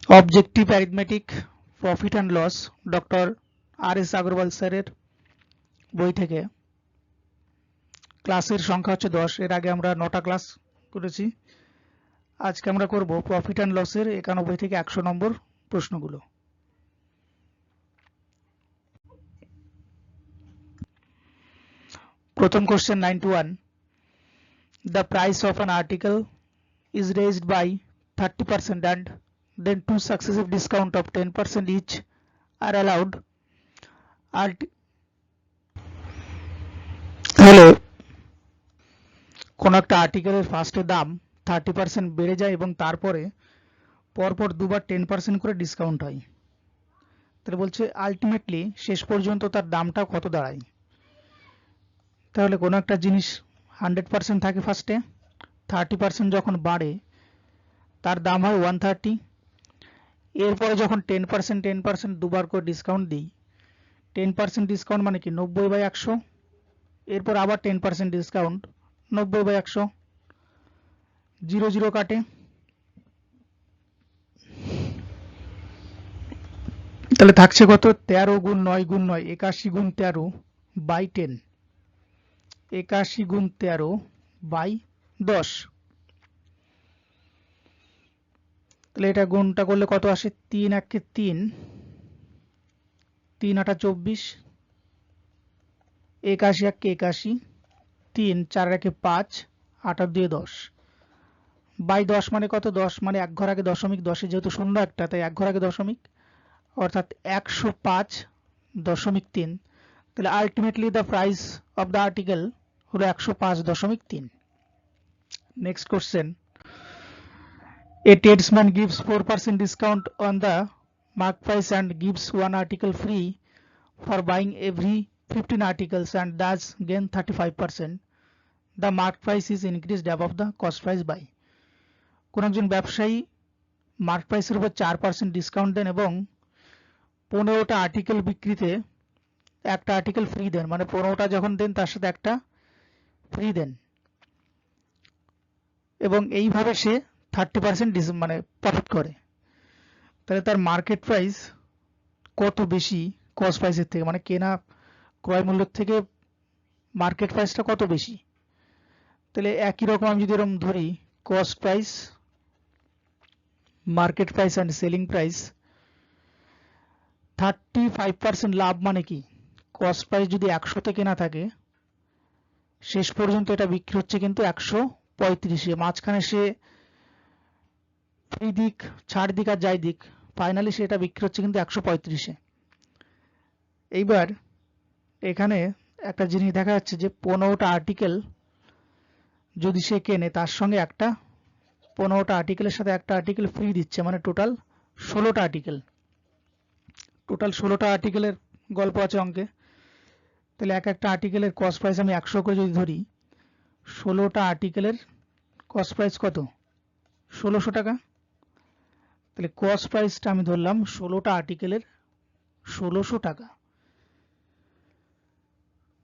Objective arithmetic profit and loss doctor R S. Agarwal স্যারের বই থেকে। ক্লাসের সংখ্যা হচ্ছে 10। এর আগে আমরা 9টা ক্লাস করেছি। আজকে আমরা করব প্রফিট অ্যান্ড লসের 91 থেকে 100 নম্বর প্রশ্নগুলো। প্রথম question 91, the price of an article is raised by 30% and then two successive discount of 10% each are allowed. Hello, কোন একটা আর্টিকেলের ফার্স্টে দাম 30% বেড়ে যায় এবং তারপরে পরপর দুবার 10% করে ডিসকাউন্ট হয়। তাহলে বলছে আলটিমেটলি শেষ পর্যন্ত তার দামটা কত দাঁড়ায়। তাহলে কোনো একটা জিনিস 100% থাকে ফার্স্টে, 30% যখন বাড়ে তার দাম হয় 130। এরপরে যখন 10% দুবার করে ডিসকাউন্ট দিই, 10% ডিসকাউন্ট মানে কি 90/100, এরপর আবার 10% ডিসকাউন্ট 90/100, 0 0 কাটে। তাহলে থাকছে কত? 13 গুণ 9 গুণ 9, 81 গুণ 13 বাই 10, 81 গুণ 13 বাই 10। তাহলে এটা গুণটা করলে কত আসে? 3 1 3, 3 8 24, 81 1 81, 3 4 1 5, 8 2 10 বাই 10 মানে কত? 10 মানে এক ঘর আগে দশমিক, 10 যেহেতু শূন্য একটা তাই এক ঘর আগে দশমিক, অর্থাৎ 105.3। তাহলে ultimately the price of the article হলো 105.3। Next question, a tradesman gives 4% discount on the mark price and gives one article free for buying every 15 articles and thus gain 35%. The mark price is increased above the cost price by। কোন একজন ব্যবসায়ী mark প্রাইসের উপর 4% discount দেন এবং 15টা article বিক্রিতে একটা article free দেন, মানে 15টা যখন দেন তার সাথে একটা ফ্রি দেন, এবং এইভাবে সে 30% মানে প্রফিট করে। তাহলে তার মার্কেট প্রাইস কত বেশি কস্ট প্রাইসের থেকে, মানে কেনা ক্রয় মূল্যের থেকে মার্কেট প্রাইসটা কত বেশি। তাহলে একই রকম আমি যদি এরকম ধরি, cost price, market price and selling price, 35% লাভ মানে কি? কস্ট প্রাইস যদি 100-তে কেনা থাকে, শেষ পর্যন্ত এটা বিক্রি হচ্ছে কিন্তু 135-এ, মাঝখানে সে ফ্রি দিক, ছাড় দিক আর যাই দিক, ফাইনালি সেটা বিক্রি হচ্ছে কিন্তু 135-এ। এইবার এখানে একটা জিনিস দেখা যাচ্ছে যে 15টা আর্টিকেল যদি সে কেনে, তার সঙ্গে একটা 15টা আর্টিকেলের সাথে একটা আর্টিকেল ফ্রি দিচ্ছে, মানে টোটাল 16টা আর্টিকেল। টোটাল 16টা আর্টিকেলের গল্প আছে অঙ্কে। তাহলে এক একটা আর্টিকেলের কস্ট প্রাইস আমি 100 করে যদি ধরি, 16টা আর্টিকেলের কস্ট প্রাইস কত? 1600 টাকা। তাহলে কস্ট প্রাইসটা আমি ধরলাম 16টা আর্টিকেলের 1600 টাকা।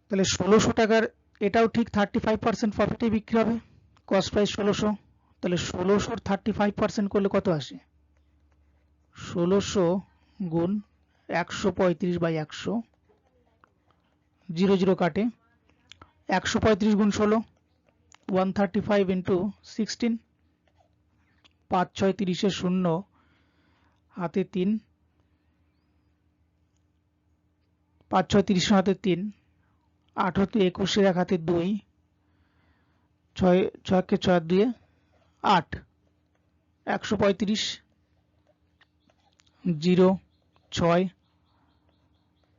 তাহলে 1600 টাকার এটাও ঠিক 35% প্রফিটে বিক্রি হবে, কস্ট প্রাইস 1600। তাহলে 1600-র 35% করলে কত আসে? 1600 গুণ 135/100, 0 0 কাটে, 135 গুণ 16, 135 ইন্টু 16, 5 6 30-এ 0, হাতে 3, 5 6 30 হাতে 3, 18 21-এর এক হাতে 2, 6 6 কে 6 2 8, 135, 0 6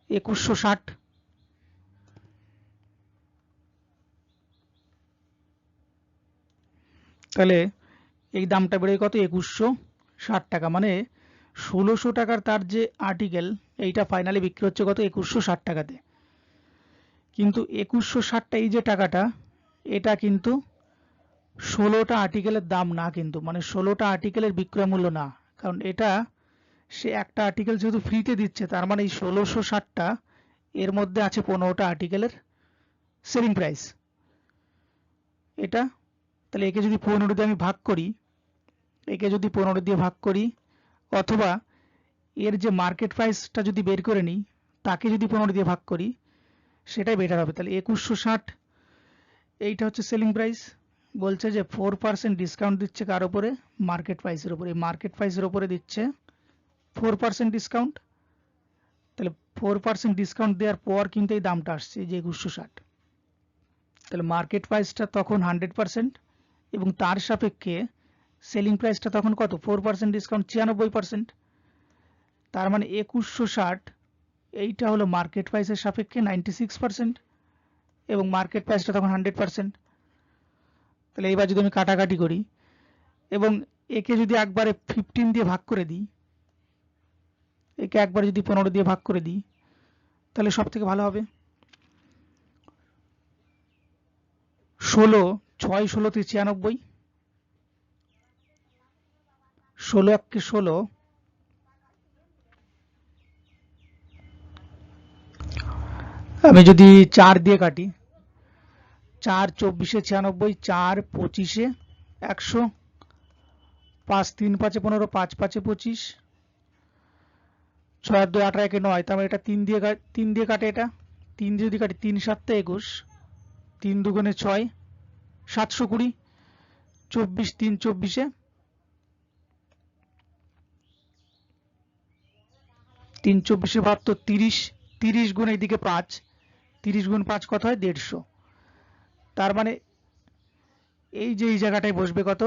2160। তাহলে এই দামটা বেড়ে কত? 2160 টাকা। মানে 1600 টাকার তার যে আর্টিকেল, এইটা ফাইনালি বিক্রি হচ্ছে কত? 2160 টাকাতে। কিন্তু 2160টা এই যে টাকাটা, এটা কিন্তু 16টা আর্টিকেলের দাম না, কিন্তু মানে 16টা আর্টিকেলের বিক্রয় মূল্য না, কারণ এটা সে একটা আর্টিকেল যেহেতু ফ্রিতে দিচ্ছে, তার মানে এই 1660টা এর মধ্যে আছে 15টা আর্টিকেলের সেলিং প্রাইস এটা। তাহলে একে যদি 15 দিয়ে আমি ভাগ করি, একে যদি 15 দিয়ে ভাগ করি, অথবা এর যে মার্কেট প্রাইসটা যদি বের করে নিই তাকে যদি 15 দিয়ে ভাগ করি সেটাই বেটার হবে। তাহলে 2160 এইটা হচ্ছে সেলিং প্রাইস। বলছে যে 4% ডিসকাউন্ট দিচ্ছে কার উপরে? মার্কেট প্রাইসের উপরে। মার্কেট প্রাইসের উপরে দিচ্ছে 4% ডিসকাউন্ট। তাহলে 4% ডিসকাউন্ট দেওয়ার পর কিন্তু এই দামটা আসছে, এই যে 2160। তাহলে মার্কেট প্রাইসটা তখন 100% এবং তার সাপেক্ষে সেলিং প্রাইসটা তখন কত? 4% ডিসকাউন্ট 96%। তার মানে 2160 এইটা হলো মার্কেট প্রাইসের সাপেক্ষে 96% এবং মার্কেট প্রাইসটা তখন 100%। তাহলে এইবার যদি আমি কাটাকাটি করি এবং একে যদি একবারে 15 দিয়ে ভাগ করে দিই, একে একবার যদি 15 দিয়ে ভাগ করে দিই তাহলে সব থেকে ভালো হবে। 16 6 16 × 96, 16 × 16, আমি যদি 4 দিয়ে কাটি, 4 24 96, 4 25 100, 5 3 5 15, 5 5 25, 6 2 18 1 9। তার মানে এটা 3 দিয়ে কাটে, এটা 3 দিয়ে যদি কাটি 3 7 21, 3 2 6, 720, 24 3 24, 3 24 72, 30, 30 গুণ এইদিকে 5, 30 গুণ 5 কত হয়? 150। তার মানে এই যে এই জায়গাটায় বসবে কত?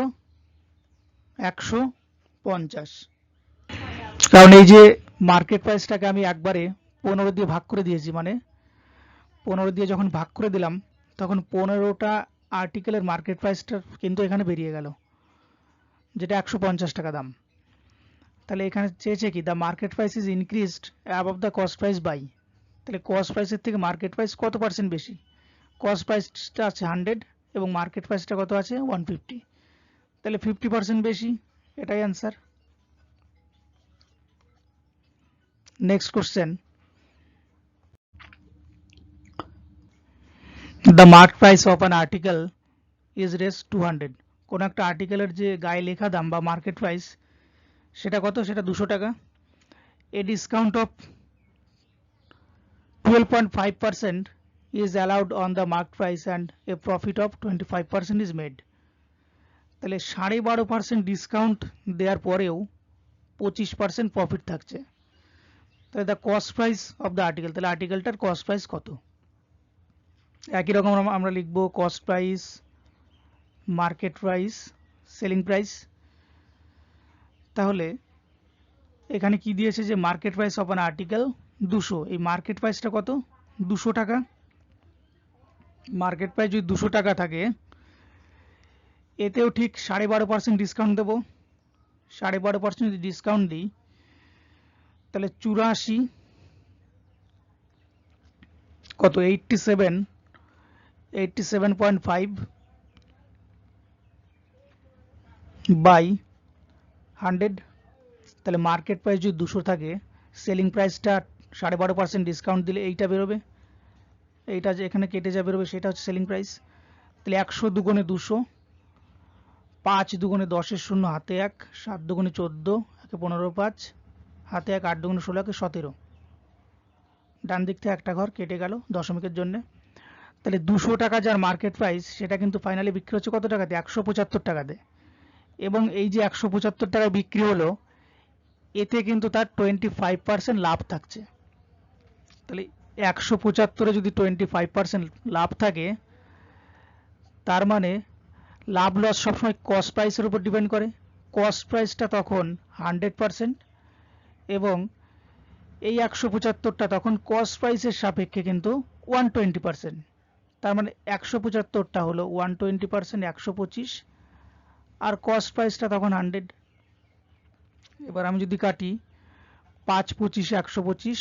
150। কারণ এই যে মার্কেট প্রাইসটাকে আমি একবারে 15 দিয়ে ভাগ করে দিয়েছি, মানে 15 দিয়ে যখন ভাগ করে দিলাম তখন 15টা আর্টিকেলের মার্কেট প্রাইসটা কিন্তু এখানে বেরিয়ে গেল, যেটা 150 টাকা দাম। তাহলে এখানে চেয়েছে কি? The market price is increased above the cost price by. তাহলে কস্ট প্রাইসের থেকে মার্কেট প্রাইস কত পার্সেন্ট বেশি? কস্ট প্রাইসটা আছে 100 এবং মার্কেট প্রাইসটা কত আছে? 150। তাহলে 50% বেশি, এটাই answer. Next question, the market price of an article is race 200। কোন একটা আর্টিকেলের যে গায়ে লেখা দাম বা মার্কেট প্রাইস সেটা কত? সেটা 200 টাকা। এ discount of 12.5% is allowed on the market price and a profit of 25% is made. তাহলে 12.5% ডিসকাউন্ট দেওয়ার পরেও 25% প্রফিট থাকছে। তাহলে the cost price of the article, তাহলে আর্টিকেলটার কস্ট প্রাইস কত? একই রকম আমরা লিখবো cost price, market price, selling price. তাহলে এখানে কি দিয়েছে? যে market price of an article 200। এই মার্কেট প্রাইসটা কত? 200 টাকা। মার্কেট প্রাইস যদি 200 টাকা থাকে, এতেও ঠিক 12.5% ডিসকাউন্ট দেবো। 12.5% যদি ডিসকাউন্ট দিই তাহলে 84 কত? 87.5 বাই 100। তাহলে মার্কেট প্রাইস যদি 200 থাকে, সেলিং প্রাইসটা 12.5% ডিসকাউন্ট দিলে এইটা বেরোবে, এইটা যে এখানে কেটে যা বেরোবে সেটা হচ্ছে সেলিং প্রাইস। তাহলে 100 দুগুণে 200, 5 দুগুণে 10 এর 0 হাতে 1, 7 দুগুণে 14, 15 5 হাতে 1, 8 দুগুণে 16 17। ডান দিক থেকে একটা ঘর কেটে গেল দশমিকের জন্য। তাহলে 200 টাকা যার মার্কেট প্রাইস সেটা কিন্তু ফাইনালি বিক্রি হচ্ছে কত টাকাতে? 175 টাকাতে। এবং এই যে 175 টাকায় বিক্রি হলো, এতে কিন্তু তার 25% লাভ থাকছে। তাহলে 175-এ যদি 25% লাভ থাকে, তার মানে লাভ লস সবসময় কস্ট প্রাইসের উপর ডিপেন্ড করে। কস্ট প্রাইসটা তখন 100% এবং এই 175টা তখন কস্ট প্রাইসের সাপেক্ষে কিন্তু 120%। তার মানে 175টা হলো 120%, 125, আর কস্ট প্রাইসটা তখন 100। এবার আমি যদি কাটি 5 25 125,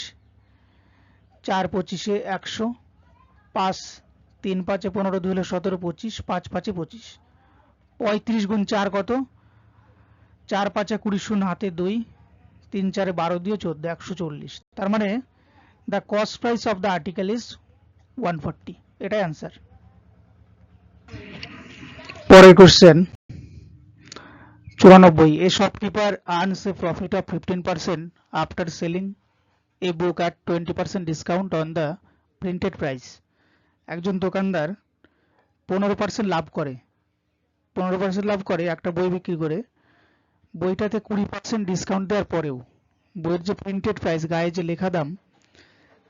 4 25 100, 5 3 5 15 2 হলো 17 25, 5 5 25, 35 গুণ 4 কত? 4 5 20 0 হাতে 2, 3 4 12 দিয়ে 14, 140। তার মানে the cost price of the article is 140। এটাই অ্যান্সার। পরের question, 94, a shopkeeper earns a profit of 15% after selling a book at 20% discount on the printed price. একজন দোকানদার 15% লাভ করে, 15% লাভ করে একটা বই বিক্রি করে, বইটাতে 20% ডিসকাউন্ট দেওয়ার পরেও বইয়ের যে প্রিন্টেড প্রাইস, গায়ে যে লেখা দাম,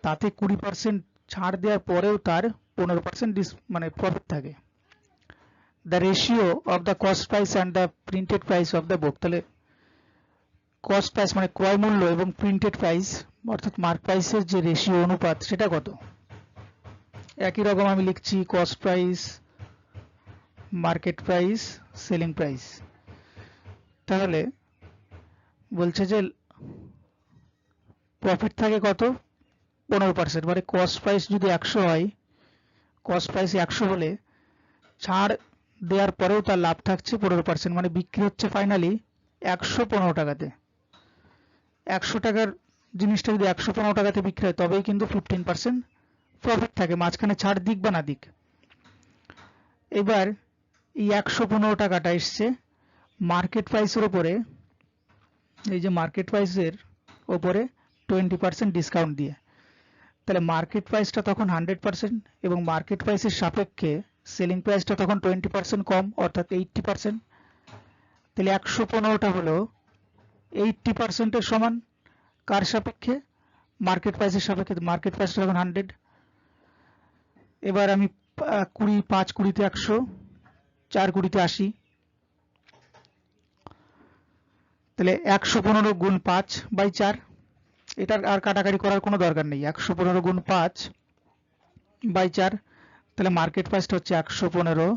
তাতে 20% ছাড় দেওয়ার পরেও তার 15% মানে প্রফিট থাকে। The ratio of the cost price and the printed price of the book, তাহলে কস্ট প্রাইস মানে ক্রয় মূল্য এবং প্রিন্টেড প্রাইস অর্থাৎ মার্ক প্রাইসের যে রেশিও অনুপাত সেটা কত? একই রকম আমি লিখছি cost price, market price, selling price. তাহলে বলছে যে প্রফিট থাকে কত? 15%, মানে কস্ট প্রাইস যদি 100 হয়, কস্ট প্রাইস 100 হলে ছাড় দেওয়ার পরেও তার লাভ থাকছে 15%, মানে বিক্রি হচ্ছে ফাইনালি 115 টাকাতে। 100 টাকার জিনিসটা যদি 115 টাকাতে বিক্রি হয় তবেই কিন্তু 15% প্রফিট থাকে, মাঝখানে ছাড় দিক বা না দিক। এবার এই 115 টাকাটা এসছে মার্কেট প্রাইসের উপরে, এই যে মার্কেট প্রাইসের উপরে 20% ডিসকাউন্ট দিয়ে। তাহলে মার্কেট প্রাইসটা তখন 100% এবং মার্কেট প্রাইসের সাপেক্ষে সেলিং প্রাইসটা তখন 20% কম, অর্থাৎ 80%। তাহলে 115টা হলো 80% এর সমান কার সাপেক্ষে? মার্কেট প্রাইসের সাপেক্ষে। মার্কেট প্রাইসটা তখন 100। এবার আমি 20, 5 20তে 100, 4 20তে 80, তাহলে 115 গুণ 5/4। এটার আর কাটাকাটি করার কোনো দরকার নেই, 115 গুণ 5/4, তাহলে মার্কেট প্রাইসটা হচ্ছে 115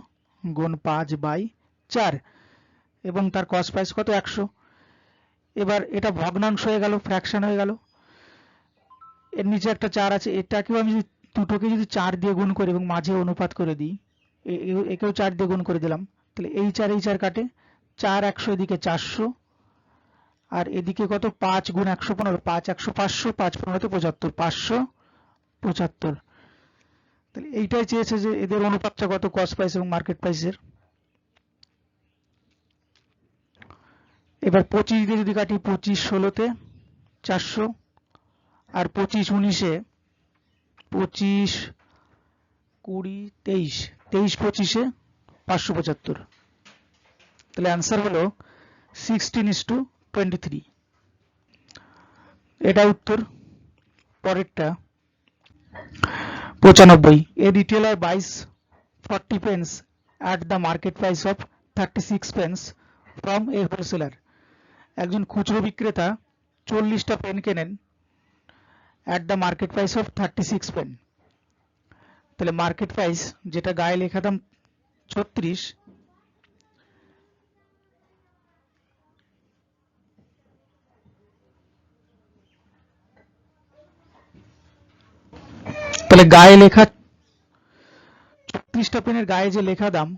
গুণ 5/4 এবং তার কস্ট প্রাইস কত? 100। এবার এটা ভগ্নাংশ হয়ে গেল, ফ্র্যাকশন হয়ে গেল। এর নিচে একটা 4 আছে, এটাকেও আমি দুটোকে যদি 4 দিয়ে গুণ করি এবং মাঝে অনুপাত করে দিই, একেও 4 দিয়ে গুণ করে দিলাম, তাহলে এই 4 এই 4 কাটে, 4 100, এদিকে 400, আর এদিকে কত? 5 গুণ 115, 5 100 500, 5 15 75, 575। তাহলে এইটাই চেয়েছে যে এদের অনুপাতটা কত কস্ট প্রাইস এবং মার্কেট প্রাইসের। এবার 25 দিয়ে যদি কাটি, 25 16তে 400, আর 25 19-এ 25 20 23, 23 25-এ 575। তাহলে অ্যান্সার হলো 16:23। এটা উত্তর। পরেরটা 95, a retailer buys 40 pence at the market price of 36 pence from a wholesaler. একজন খুচরো বিক্রেতা 40টা পেন কেনেন at the market price of 36 pen. তাহলে মার্কেট প্রাইস, যেটা গায়ে লেখা দাম 36, তাহলে গায়ে লেখা 36টা পেনের গায়ে যে লেখা দাম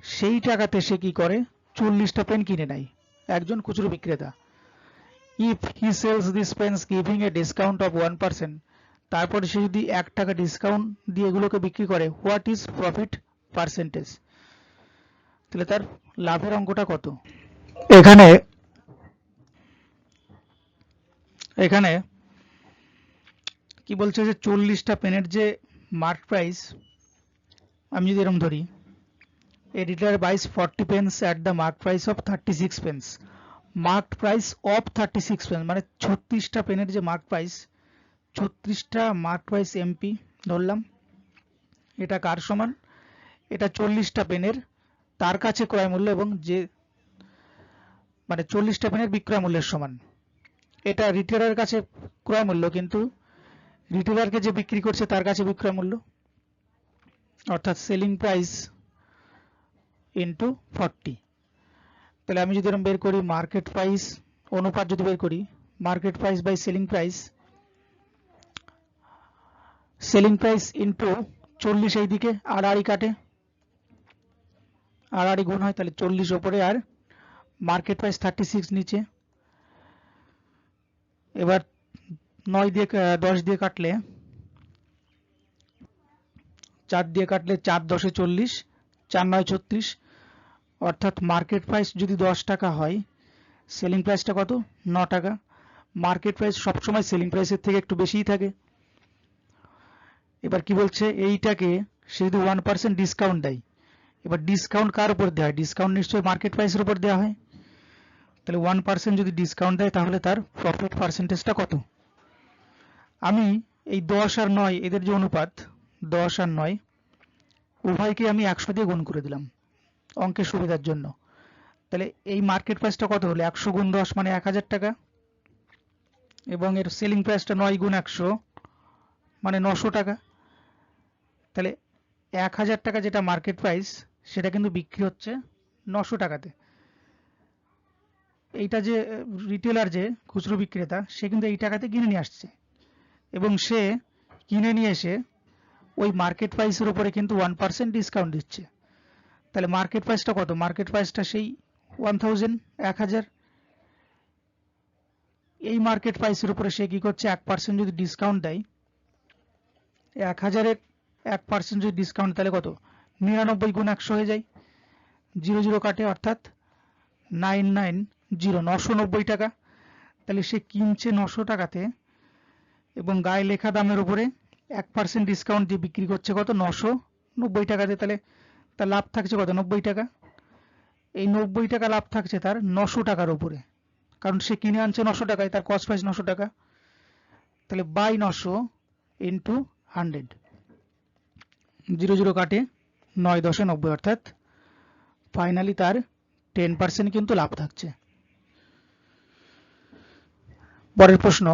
সেই টাকাতে সে কি করে? 40টা পেন কিনে নেয় একজন খুচরো বিক্রেতা। If he sells this pens giving a discount of 1%, তারপরে সে যদি 1 টাকা ডিসকাউন্ট দিয়ে এগুলোকে বিক্রি করে, হোয়াট ইজ প্রফিট পার্সেন্টেজ? তাহলে তার লাভের অঙ্কটা কত? এখানে কি বলছে যে 40টা পেনের যে মার্ক প্রাইস, আমি যদি এরকম ধরি, a retailer buys 40 pence at the mark price of 36 pence, marked price of 36 pen, মানে 36টা পেনের যে মার্ক প্রাইস, 36টা মার্ক প্রাইস এমপি ধরলাম। এটা কার সমান? এটা 40টা পেনের তার কাছে ক্রয় মূল্য এবং যে মানে 40টা পেনের বিক্রয় মূল্যের সমান। এটা রিটেলারের কাছে ক্রয় মূল্য, কিন্তু রিটেলারকে যে বিক্রি করছে তার কাছে বিক্রয় মূল্য, অর্থাৎ সেলিং প্রাইস ইন্টু 40। তাহলে আমি যদি এরকম বের করি, মার্কেট প্রাইস অনুপাত যদি বের করি, market price by selling price, selling price into 40 এই দিকে, আড়াআড়ি কাটে, আড়াআড়ি গুণ হয়, তাহলে 40 ওপরে আর মার্কেট প্রাইস 36 নিচে। এবার 9 দিয়ে 10 দিয়ে কাটলে, 4 দিয়ে কাটলে 4 10 40, 4 9 36, অর্থাৎ মার্কেট প্রাইস যদি 10 টাকা হয়, সেলিং প্রাইসটা কত? 9 টাকা। মার্কেট প্রাইস সবসময় সেলিং প্রাইসের থেকে একটু বেশিই থাকে। এবার কি বলছে, এইটাকে সে যদি 1% ডিসকাউন্ট দেয়, এবার ডিসকাউন্ট কার উপর দেওয়া হয়? ডিসকাউন্ট নিশ্চয়ই মার্কেট প্রাইসের উপর দেওয়া হয়। তাহলে 1% যদি ডিসকাউন্ট দেয় তাহলে তার প্রফিট পার্সেন্টেজটা কত? আমি এই 10 আর 9 এদের যে অনুপাত, 10 আর 9 উভয়কে আমি 100 দিয়ে গুণ করে দিলাম অঙ্কের সুবিধার জন্য। তাহলে এই মার্কেট প্রাইসটা কত হলো? 100 গুণ 10 মানে 1000 টাকা, এবং এর সেলিং প্রাইসটা 9 গুণ 100 মানে 900 টাকা। তাহলে 1000 টাকা যেটা মার্কেট প্রাইস, সেটা কিন্তু বিক্রি হচ্ছে 900 টাকাতে। এইটা যে রিটেলার, যে খুচরো বিক্রেতা, সে কিন্তু এই টাকাতে কিনে নিয়ে আসছে, এবং সে কিনে নিয়ে এসে ওই মার্কেট প্রাইসের উপরে কিন্তু 1% ডিসকাউন্ট দিচ্ছে। তাহলে মার্কেট প্রাইসটা কত? মার্কেট প্রাইসটা সেই 1000। এই মার্কেট প্রাইসের উপরে সে কি করছে? 1% যদি ডিসকাউন্ট দেয়, 1000-এর 1% যদি ডিসকাউন্ট, তাহলে কত? 99 গুণ 100 হয়ে যায়, 0 0 কাটে, অর্থাৎ 990, 990 টাকা। তাহলে সে কিনছে 900 টাকাতে, এবং গায়ে লেখা দামের উপরে 1% ডিসকাউন্ট দিয়ে বিক্রি করছে কত? 990 টাকাতে। তাহলে তার লাভ থাকছে কত? 90 টাকা। এই 90 টাকা লাভ থাকছে তার 900 টাকার উপরে, কারণ সে কিনে আনছে 900 টাকায়, তার কস্ট প্রাইস 900 টাকা। তাহলে বাই 900 ইন্টু 100, 0 0 কাটে, 9 10 90, অর্থাৎ ফাইনালি তার 10% কিন্তু লাভ থাকছে। পরের প্রশ্ন,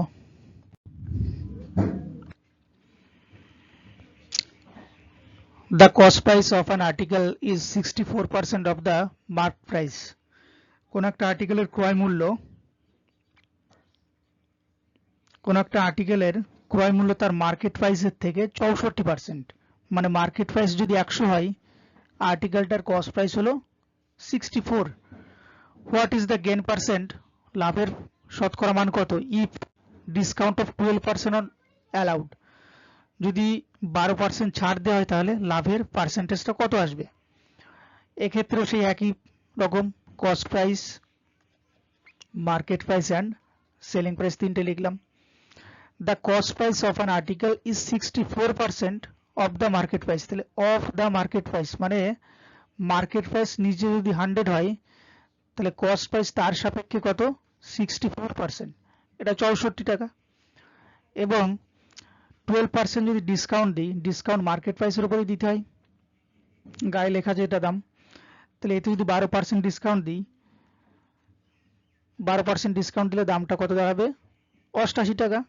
the cost price of an article is 64% of the mark price. কোন একটা আর্টিকেলের ক্রয় মূল্য তার মার্কেট প্রাইসের থেকে 64%, মানে মার্কেট প্রাইস যদি 100 হয়, আর্টিকেলটার কস্ট প্রাইস হলো 64। What is the gain percent? লাভের শতকরা মান কত? If discount of 12% on allowed, যদি 12% ছাড় দেওয়া হয় তাহলে লাভের পার্সেন্টেজটা কত আসবে? এক্ষেত্রেও সেই একই রকম, cost price, market price and selling price তিনটে লিখলাম। The cost price of an article is 64% of the market price. তাহলে অফ দ্য মার্কেট প্রাইস মানে মার্কেট প্রাইস নিজে যদি 100 হয়, তাহলে কস্ট প্রাইস তার সাপেক্ষে কত? 64%, এটা 64 টাকা। এবং 12% যদি ডিসকাউন্ট দিই, ডিসকাউন্ট মার্কেট প্রাইসের উপরেই দিতে হয়, গায়ে লেখা যেটা দাম। তাহলে এতে যদি 12% ডিসকাউন্ট দিই, 12% ডিসকাউন্ট দিলে দামটা কত দাঁড়াবে? 88 টাকা।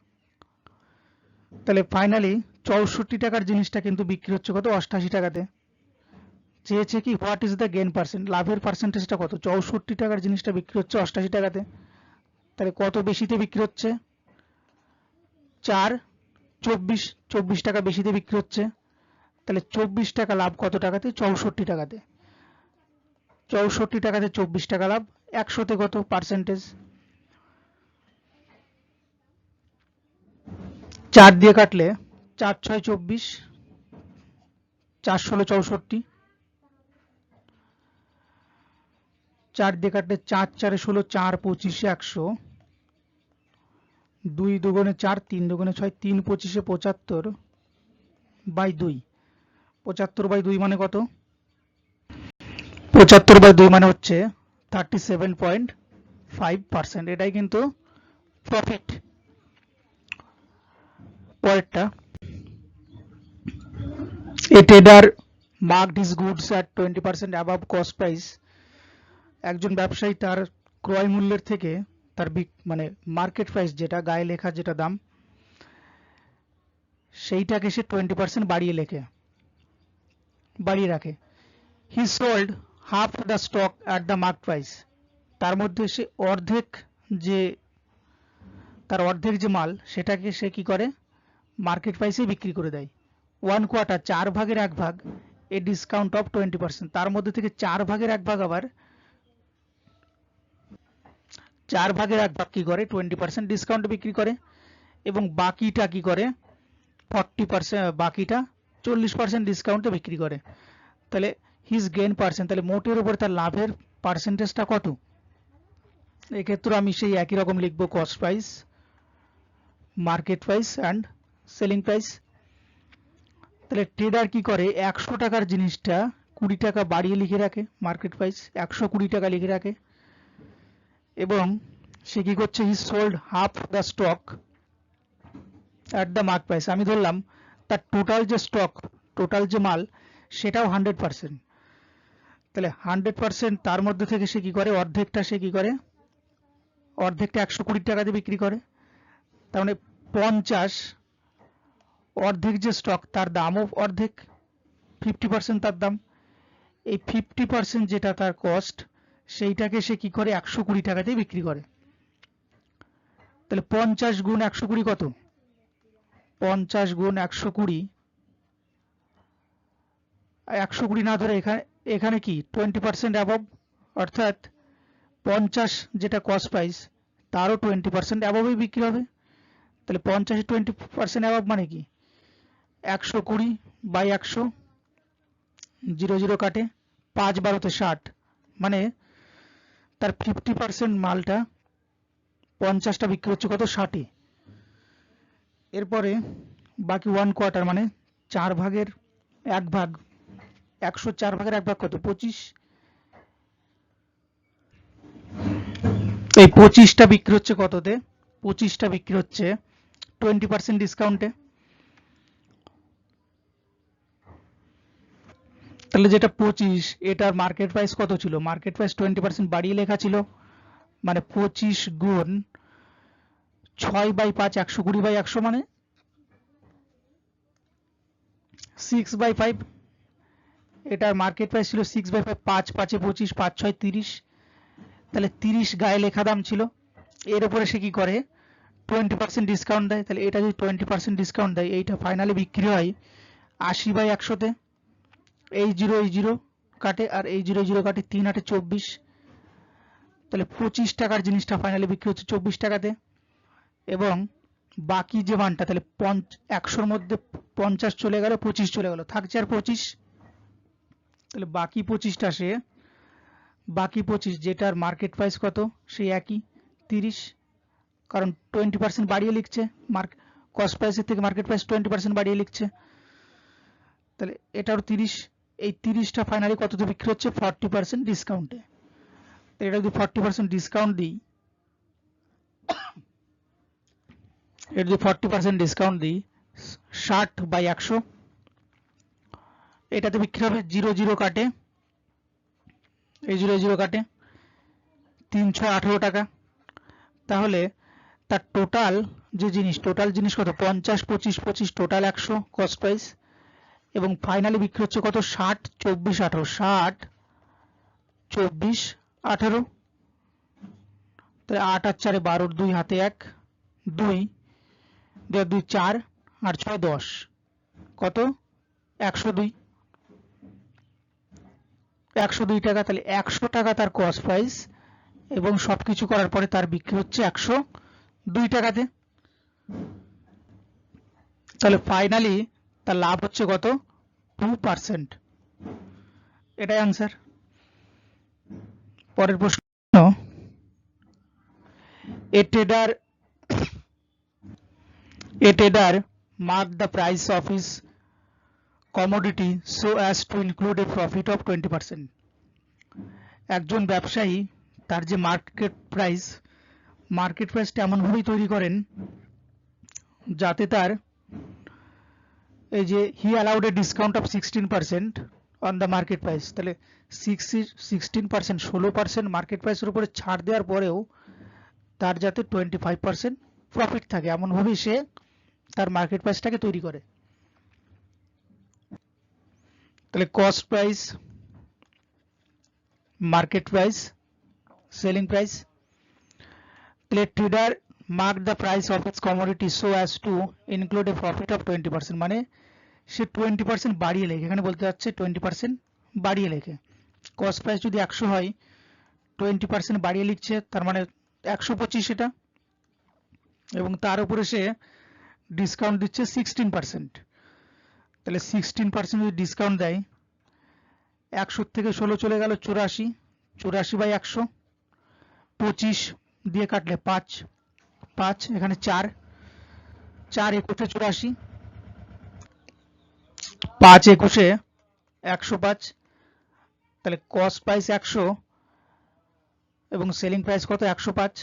তাহলে ফাইনালি 64 টাকার জিনিসটা কিন্তু বিক্রি হচ্ছে কত? 88 টাকাতে। চেয়েছে কি what is the gain percent, লাভের পার্সেন্টেজটা কত? 64 টাকার জিনিসটা বিক্রি হচ্ছে 88 টাকাতে। তাহলে কত বেশিতে বিক্রি হচ্ছে? 24 টাকা বেশিতে বিক্রি হচ্ছে। তাহলে 24 টাকা লাভ কত টাকাতে? 64 টাকাতে। 64 টাকাতে 24 টাকা লাভ, 100তে কত পার্সেন্টেজ? 4 দিয়ে কাটলে 4 6 24, 4 16 64, 4 দিয়ে কাটলে 4 4 16, 4 25 100, 2 দুগুণে 4, 3 দুগুণে 6, 3 25 75 বাই 2, 75 বাই 2 মানে কত? 75 বাই 2 মানে হচ্ছে 37.5%। এটাই কিন্তু প্রফিট। পরেরটা, a trader marked his goods at 20% above cost price. একজন ব্যবসায়ী তার ক্রয় মূল্যের থেকে তার মানে মার্কেট প্রাইস, যেটা গায়ে লেখা যেটা দাম, সেইটাকে সে 20% বাড়িয়ে রাখে। He sold half the stock at the mark price. তার মধ্যে সে তার অর্ধেক যে মাল, সেটাকে সে কি করে? মার্কেট প্রাইসে বিক্রি করে দেয়। 1 কোয়ার্টার, 4 ভাগের 1 ভাগ, এ ডিসকাউন্ট অফ 20%, তার মধ্যে থেকে 4 ভাগের 1 ভাগ আবার 4 ভাগের 1 ভাগ কি করে? 20% ডিসকাউন্টে বিক্রি করে, এবং বাকিটা কি করে? 40%, বাকিটা 40% ডিসকাউন্টে বিক্রি করে। তাহলে হিজ গেইন পার্সেন্ট, তাহলে মোটের উপরে তার লাভের পার্সেন্টেজটা কত। এক্ষেত্রে আমি সেই একই রকম লিখবো cost price, market price and selling price. তাহলে ট্রেডার কি করে, 100 টাকার জিনিসটা 20 টাকা বাড়িয়ে লিখে রাখে, মার্কেট প্রাইস 120 টাকা লিখে রাখে, এবং সে কি করছে, he sold half the stock at the mark price. আমি ধরলাম তার টোটাল যে স্টক, টোটাল যে মাল, সেটাও 100%। তাহলে 100% তার মধ্যে থেকে সে কি করে, অর্ধেকটা সে কি করে, অর্ধেকটা 120 টাকাতে বিক্রি করে। তার মানে 50, অর্ধেক যে স্টক তার দামও অর্ধেক, 50% তার দাম। এই 50% যেটা তার কস্ট, সেইটাকে সে কি করে 120 টাকাতে বিক্রি করে। তাহলে 50 গুণ 120 কত, 50 গুণ 120, 120 না ধরে এখানে কি 20% অ্যাবভ, অর্থাৎ 50 যেটা কস্ট প্রাইস তারও 20% অ্যাবভই বিক্রি হবে। তাহলে 50 20% অ্যাবভ মানে কি, 120 বাই 100, 0 0 কাটে, 5 12 60, মানে তার 50% মালটা 50টা বিক্রি হচ্ছে কত, 60। এরপরে বাকি 1/4 মানে 4 ভাগের 1 ভাগ, 104 ভাগের 1 ভাগ কত, 25। এই 25টা বিক্রি হচ্ছে কততে, 25টা বিক্রি হচ্ছে 20% ডিসকাউন্টে। তাহলে যেটা 25, এটার মার্কেট প্রাইস কত ছিল, মার্কেট প্রাইস 20% বাড়িয়ে লেখা ছিল, মানে 25 গুণ 6/5, 120/100, মানে 6/5। এটার মার্কেট প্রাইস ছিল 6/5, 5 5 25, 5 6 30, তাহলে 30 গায়ে লেখা দাম ছিল। এর উপরে সে কি করে 20% ডিসকাউন্ট দেয়। তাহলে এটা যদি 20% ডিসকাউন্ট দেয়, এইটা ফাইনালি বিক্রি হয় 80/100-তে। এই 0 কাটে, আর এই 0 কাটে, 3 8 24, তাহলে 25 টাকার জিনিসটা ফাইনালি বিক্রি হচ্ছে 24 টাকাতে। এবং বাকি যে মানটা, তাহলে 100-র মধ্যে 50 চলে গেল, 25 চলে গেল, থাকছে আর 25। তাহলে বাকি 25টা সে, বাকি 25 যেটার মার্কেট প্রাইস কত, সেই একই 30, কারণ 20% বাড়িয়ে লিখছে, কস্ট প্রাইসের থেকে মার্কেট প্রাইস 20% বাড়িয়ে লিখছে। তাহলে এটাও 30, এই 30টা ফাইনালি কততে বিক্রি হচ্ছে, 40% ডিসকাউন্টে। এটা যদি 40% ডিসকাউন্ট দিই, এটা যদি 40% ডিসকাউন্ট দিই, 60/100, এটাতে বিক্রি হবে 0 0 কাটে, এই 0 0 কাটে, 3 6 18 টাকা। তাহলে তার টোটাল যে জিনিস, টোটাল জিনিস কত, 50 25 25, টোটাল 100 কস্ট প্রাইস, এবং ফাইনালি বিক্রি হচ্ছে কত, 60 24 18, 60 24 18। তাহলে 8 আর 4 12, 2 হাতে 1, 2 2 2 4, আর 6 10, কত, 102, 102 টাকা। তাহলে 100 টাকা তার কস্ট প্রাইস, এবং সবকিছু করার পরে তার বিক্রি হচ্ছে 102 টাকাতে। তাহলে ফাইনালি তার লাভ হচ্ছে কত, 2%। এটাই आंसर। পরের প্রশ্ন, a trader marked the price of his commodity so as to include a profit of 20%। একজন ব্যবসায়ী তার যে মার্কেট প্রাইসটা এমনভাবেই তৈরি করেন যাতে তার এই যে he allowed a discount of 16% on the market price. তাহলে 16%, 16% মার্কেট প্রাইসের উপরে ছাড় দেওয়ার পরেও তার যাতে 25% প্রফিট থাকে, এমনভাবেই সে তার মার্কেট প্রাইসটাকে তৈরি করে। তাহলে cost price, market price, selling price. তাহলে trader mark the price of its commodity so as to include a profit of 20%, মানে সে 20% বাড়িয়ে লেখে, এখানে বলতে যাচ্ছে 20% বাড়িয়ে লেখে। কস্ট প্রাইস যদি 100 হয়, 20% বাড়িয়ে লিখছে, তার মানে 125 এটা, এবং তার উপরে সে ডিসকাউন্ট দিচ্ছে 16%। তাহলে 16% যদি ডিসকাউন্ট দেয়, 100 থেকে 16 চলে গেল 84, 84 বাই 100, 25 দিয়ে কাটলে 5, 5 এখানে 4, 4 একুশে 84, 5 একুশে 105, তাহলে কস্ট প্রাইস 100 এবং সেলিং প্রাইস কত 105,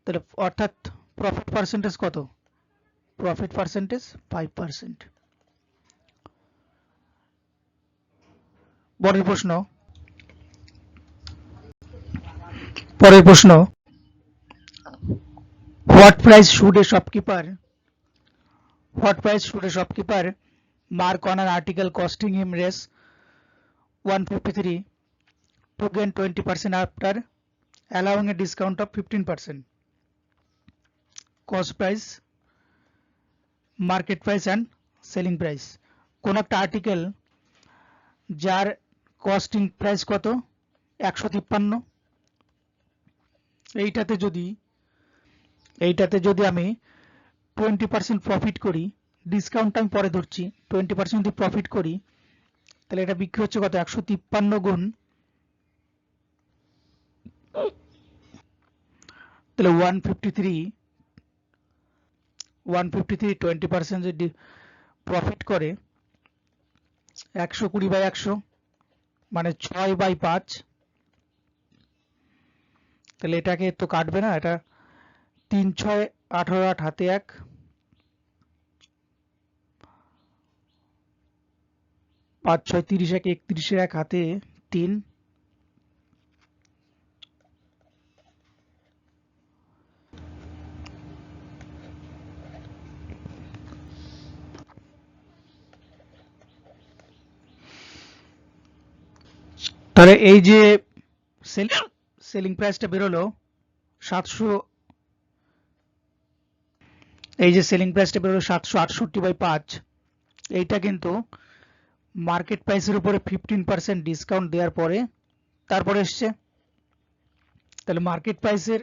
তাহলে অর্থাৎ প্রফিট পার্সেন্টেজ কত, প্রফিট পার্সেন্টেজ 5%। পরের প্রশ্ন what price should a shopkeeper mark on an article costing him Rs 153 to gain 20% after allowing a discount of 15%? Cost price, market price and selling price। কোন একটা article যার costing price কত 153, এইটাতে যদি আমি 20% profit করি, ডিসকাউন্ট আমি পরে ধরছি, 20% যদি প্রফিট করি তাহলে এটা বিক্রি হচ্ছে কত 153 গুণ, তাহলে 153 20% যদি প্রফিট করে 120 বাই 100 মানে 6 বাই 5, তাহলে এটাকে তো কাটবে না, এটা 3 6 18 8 হাতে 1, 5 6 30 1 31 1 হাতে 3, তাহলে এই যে সেলিং প্রাইসটা বেরোলো 700, এই যে সেলিং প্রাইসটা বেরোলো 768 বাই 5, এইটা কিন্তু মার্কেট প্রাইসের উপরে 15% ডিসকাউন্ট দেওয়ার পরে তারপরে এসছে। তাহলে মার্কেট প্রাইসের